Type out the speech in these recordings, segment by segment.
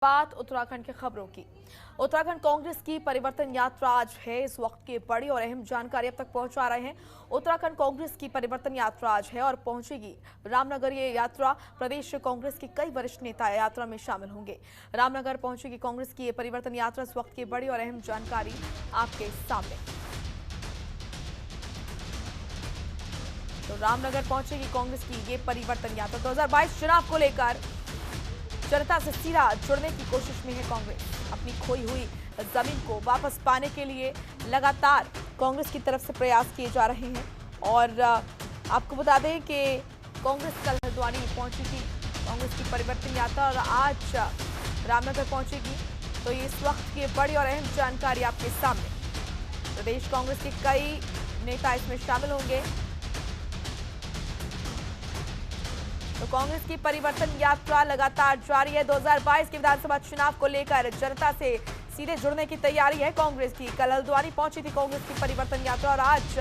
बात उत्तराखंड की खबरों की। उत्तराखंड कांग्रेस की परिवर्तन यात्रा आज है। इस वक्त की बड़ी और अहम जानकारी अब तक पहुंचा रहे हैं। उत्तराखंड कांग्रेस की परिवर्तन यात्रा आज है और पहुंचेगी रामनगर। ये यात्रा प्रदेश कांग्रेस के कई वरिष्ठ नेता यात्रा में शामिल होंगे। रामनगर पहुंचेगी कांग्रेस की ये परिवर्तन यात्रा। इस वक्त की बड़ी और अहम जानकारी आपके सामने। तो रामनगर पहुंचेगी कांग्रेस की ये परिवर्तन यात्रा। 2022 चुनाव को लेकर जनता से सीधा जुड़ने की कोशिश में है कांग्रेस। अपनी खोई हुई जमीन को वापस पाने के लिए लगातार कांग्रेस की तरफ से प्रयास किए जा रहे हैं। और आपको बता दें कि कांग्रेस कल हल्द्वानी पहुंची थी कांग्रेस की परिवर्तन यात्रा और आज रामनगर पहुंचेगी। तो ये इस वक्त की बड़ी और अहम जानकारी आपके सामने। प्रदेश कांग्रेस के कई नेता इसमें शामिल होंगे। तो कांग्रेस की परिवर्तन यात्रा लगातार जारी है। 2022 के विधानसभा चुनाव को लेकर जनता से सीधे जुड़ने की तैयारी है कांग्रेस की। कल हल्द्वानी पहुंची थी कांग्रेस की परिवर्तन यात्रा और आज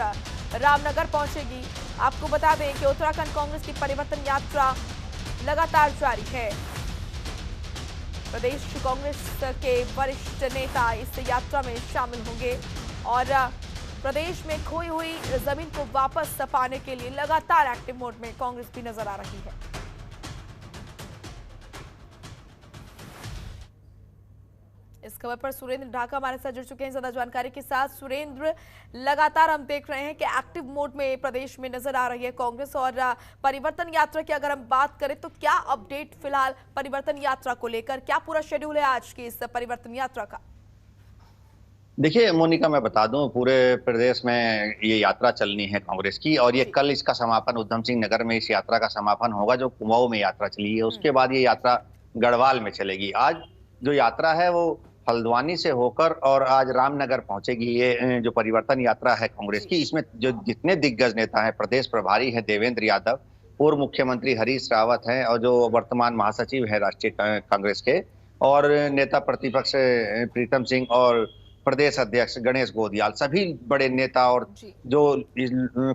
रामनगर पहुंचेगी। आपको बता दें कि उत्तराखंड कांग्रेस की परिवर्तन यात्रा लगातार जारी है। प्रदेश कांग्रेस के वरिष्ठ नेता इस यात्रा में शामिल होंगे और प्रदेश में खोई हुई जमीन को वापस पाने के लिए लगातार एक्टिव मोड में कांग्रेस भी नजर आ रही है। इस खबर पर सुरेंद्र ढाका हमारे साथ जुड़ चुके हैं ज्यादा जानकारी के साथ। सुरेंद्र, लगातार हम देख रहे हैं कि एक्टिव मोड में प्रदेश में नजर आ रही है कांग्रेस और परिवर्तन यात्रा की अगर हम बात करें तो क्या अपडेट फिलहाल परिवर्तन यात्रा को लेकर, क्या पूरा शेड्यूल है आज की इस परिवर्तन यात्रा का? देखिए मोनिका, मैं बता दूं, पूरे प्रदेश में ये यात्रा चलनी है कांग्रेस की और ये कल इसका समापन उधम सिंह नगर में इस यात्रा का समापन होगा जो कुमाऊं में यात्रा चली है। उसके बाद ये यात्रा गढ़वाल में चलेगी। आज जो यात्रा है वो हल्द्वानी से होकर और आज रामनगर पहुंचेगी। ये जो परिवर्तन यात्रा है कांग्रेस की, इसमें जो जितने दिग्गज नेता हैं, प्रदेश प्रभारी है देवेंद्र यादव, पूर्व मुख्यमंत्री हरीश रावत हैं और जो वर्तमान महासचिव है राष्ट्रीय कांग्रेस के, और नेता प्रतिपक्ष प्रीतम सिंह और प्रदेश अध्यक्ष गणेश गोदियाल, सभी बड़े नेता और जो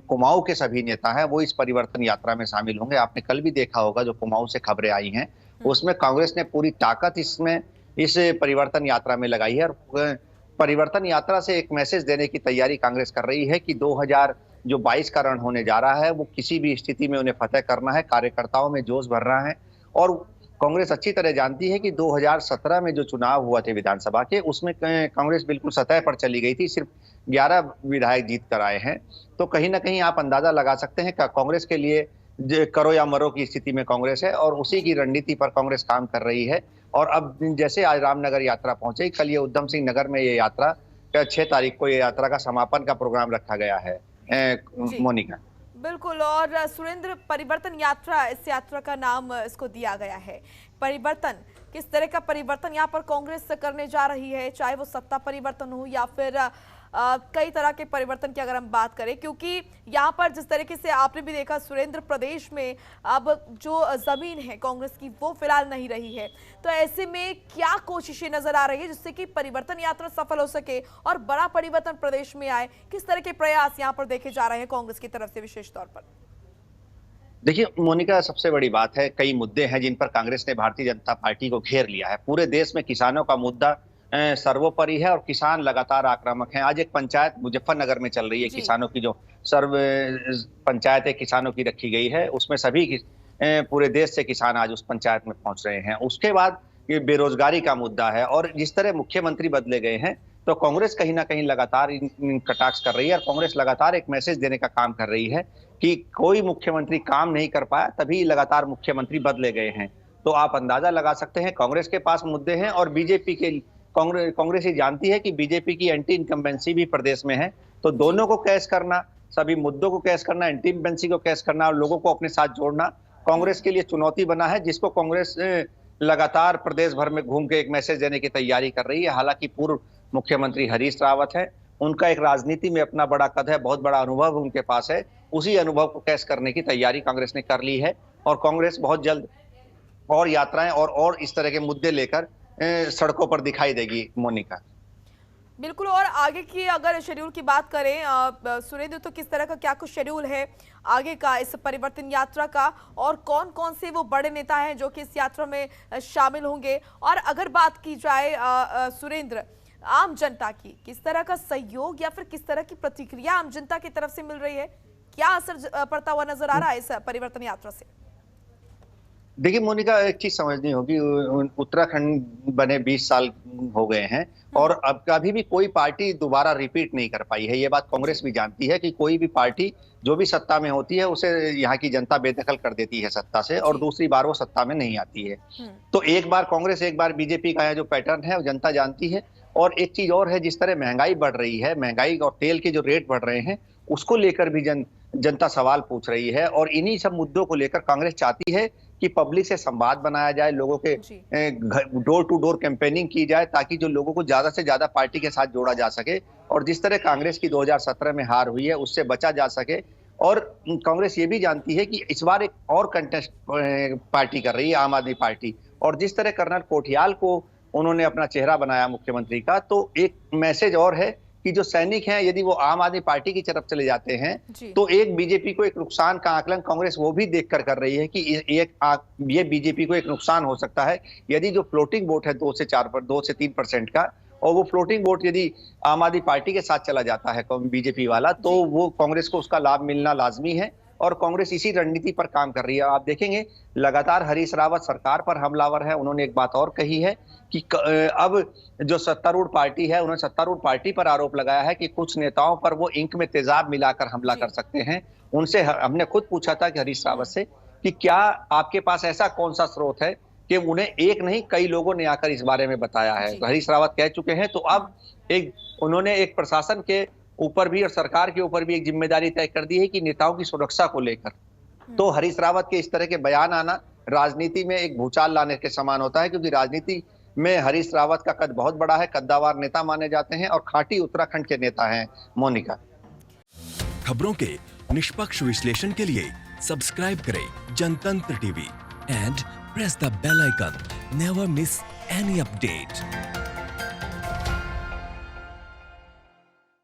कुमाऊं के सभी नेता हैं वो इस परिवर्तन यात्रा में शामिल होंगे। आपने कल भी देखा होगा जो कुमाऊं से खबरें आई हैं, उसमें कांग्रेस ने पूरी ताकत इस परिवर्तन यात्रा में लगाई है और परिवर्तन यात्रा से एक मैसेज देने की तैयारी कांग्रेस कर रही है कि 2022 का रण होने जा रहा है, वो किसी भी स्थिति में उन्हें फतेह करना है। कार्यकर्ताओं में जोश भर रहा है और कांग्रेस अच्छी तरह जानती है कि 2017 में जो चुनाव हुआ थे विधानसभा के, उसमें कांग्रेस बिल्कुल सतह पर चली गई थी, सिर्फ 11 विधायक जीत कर आए हैं। तो कहीं ना कहीं आप अंदाजा लगा सकते हैं कि कांग्रेस के लिए करो या मरो की स्थिति में कांग्रेस है और उसी की रणनीति पर कांग्रेस काम कर रही है। और अब जैसे आज रामनगर यात्रा पहुंचे, कल ये उधम सिंह नगर में ये यात्रा 6 तारीख को ये यात्रा का समापन का प्रोग्राम रखा गया है। मोनिका, बिल्कुल। और सुरेंद्र, परिवर्तन यात्रा, इस यात्रा का नाम इसको दिया गया है परिवर्तन। किस तरह का परिवर्तन यहाँ पर कांग्रेस करने जा रही है, चाहे वो सत्ता परिवर्तन हो या फिर कई तरह के परिवर्तन की अगर हम बात करें, क्योंकि यहाँ पर जिस तरीके से आपने भी देखा सुरेंद्र, प्रदेश में अब जो जमीन है कांग्रेस की वो फिलहाल नहीं रही है। तो ऐसे में क्या कोशिशें नजर आ रही है जिससे कि परिवर्तन यात्रा सफल हो सके और बड़ा परिवर्तन प्रदेश में आए? किस तरह के प्रयास यहाँ पर देखे जा रहे हैं कांग्रेस की तरफ से विशेष तौर पर? देखिए मोनिका, सबसे बड़ी बात है, कई मुद्दे हैं जिन पर कांग्रेस ने भारतीय जनता पार्टी को घेर लिया है। पूरे देश में किसानों का मुद्दा सर्वोपरि है और किसान लगातार आक्रामक हैं। आज एक पंचायत मुजफ्फरनगर में चल रही है, किसानों की जो सर्व पंचायतें किसानों की रखी गई है, उसमें सभी पूरे देश से किसान आज उस पंचायत में पहुंच रहे हैं। उसके बाद ये बेरोजगारी का मुद्दा है और जिस तरह मुख्यमंत्री बदले गए हैं, तो कांग्रेस कहीं ना कहीं लगातार इन कटाक्ष कर रही है और कांग्रेस लगातार एक मैसेज देने का काम कर रही है कि कोई मुख्यमंत्री काम नहीं कर पाया, तभी लगातार मुख्यमंत्री बदले गए हैं। तो आप अंदाजा लगा सकते हैं कांग्रेस के पास मुद्दे हैं और बीजेपी के कांग्रेस ही जानती है कि बीजेपी की एंटी इनकम्बेंसी भी प्रदेश में है। तो दोनों को कैश करना, सभी मुद्दों को कैश करना, एंटी इनकम्बेंसी को कैश करना और लोगों को अपने साथ जोड़ना कांग्रेस के लिए चुनौती बना है, जिसको कांग्रेस लगातार प्रदेश भर में घूम के एक मैसेज देने की तैयारी कर रही है। हालांकि पूर्व मुख्यमंत्री हरीश रावत है, उनका एक राजनीति में अपना बड़ा कद है, बहुत बड़ा अनुभव उनके पास है। उसी अनुभव को कैश करने की तैयारी कांग्रेस ने कर ली है और कांग्रेस बहुत जल्द और यात्राएं और इस तरह के मुद्दे लेकर सड़कों पर दिखाई देगी। मोनिका, बिल्कुल। और आगे की अगर शेड्यूल की बात करें सुरेंद्र, तो किस तरह का क्या कुछ शेड्यूल है आगे का इस परिवर्तन यात्रा का, और कौन कौन से वो बड़े नेता हैं जो कि इस यात्रा में शामिल होंगे? और अगर बात की जाए सुरेंद्र, आम जनता की किस तरह का सहयोग या फिर किस तरह की प्रतिक्रिया आम जनता की तरफ से मिल रही है? क्या असर पड़ता हुआ नजर आ रहा है इस परिवर्तन यात्रा से? देखिए मोनिका, एक चीज समझनी होगी, उत्तराखंड बने 20 साल हो गए हैं और अब कभी भी कोई पार्टी दोबारा रिपीट नहीं कर पाई है। ये बात कांग्रेस भी जानती है कि कोई भी पार्टी जो भी सत्ता में होती है उसे यहाँ की जनता बेदखल कर देती है सत्ता से, और दूसरी बार वो सत्ता में नहीं आती है। तो एक बार कांग्रेस एक बार बीजेपी का जो पैटर्न है वो जनता जानती है। और एक चीज और है, जिस तरह महंगाई बढ़ रही है, महंगाई और तेल के जो रेट बढ़ रहे हैं उसको लेकर भी जनता सवाल पूछ रही है। और इन्हीं सब मुद्दों को लेकर कांग्रेस चाहती है कि पब्लिक से संवाद बनाया जाए, लोगों के डोर टू डोर कैंपेनिंग की जाए, ताकि जो लोगों को ज्यादा से ज्यादा पार्टी के साथ जोड़ा जा सके और जिस तरह कांग्रेस की 2017 में हार हुई है उससे बचा जा सके। और कांग्रेस ये भी जानती है कि इस बार एक और कंटेस्ट पार्टी कर रही है, आम आदमी पार्टी, और जिस तरह कर्नल कोठियाल को उन्होंने अपना चेहरा बनाया मुख्यमंत्री का, तो एक मैसेज और है कि जो सैनिक हैं यदि वो आम आदमी पार्टी की तरफ चले जाते हैं तो एक बीजेपी को एक नुकसान का आकलन कांग्रेस वो भी देखकर कर रही है कि ये बीजेपी को एक नुकसान हो सकता है यदि जो फ्लोटिंग वोट है 2 से 3% का, और वो फ्लोटिंग वोट यदि आम आदमी पार्टी के साथ चला जाता है बीजेपी वाला, तो वो कांग्रेस को उसका लाभ मिलना लाजमी है। और कांग्रेस इसी रणनीति पर काम कर रही है। आप देखेंगे लगातार हरीश रावत सरकार पर हमलावर है। उन्होंने एक बात और कही है कि अब जो सत्तारूढ़ पार्टी है, उन्होंने सत्तारूढ़ पार्टी पर आरोप लगाया है कि कुछ नेताओं पर वो इंक में तेजाब मिलाकर हमला कर सकते हैं। उनसे हमने खुद पूछा था कि हरीश रावत से कि क्या आपके पास ऐसा कौन सा स्रोत है कि उन्हें एक नहीं कई लोगों ने आकर इस बारे में बताया है। तो हरीश रावत कह चुके हैं। तो अब उन्होंने एक प्रशासन के ऊपर भी और सरकार के ऊपर भी एक जिम्मेदारी तय कर दी है कि नेताओं की सुरक्षा को लेकर। तो हरीश रावत के इस तरह के बयान आना राजनीति में एक भूचाल लाने के समान होता है, क्योंकि राजनीति में हरीश रावत का कद बहुत बड़ा है, कद्दावार नेता माने जाते हैं और खांटी उत्तराखंड के नेता हैं। मोनिका, खबरों के निष्पक्ष विश्लेषण के लिए सब्सक्राइब करें Jantantra TV and press the bell icon. Never miss any update.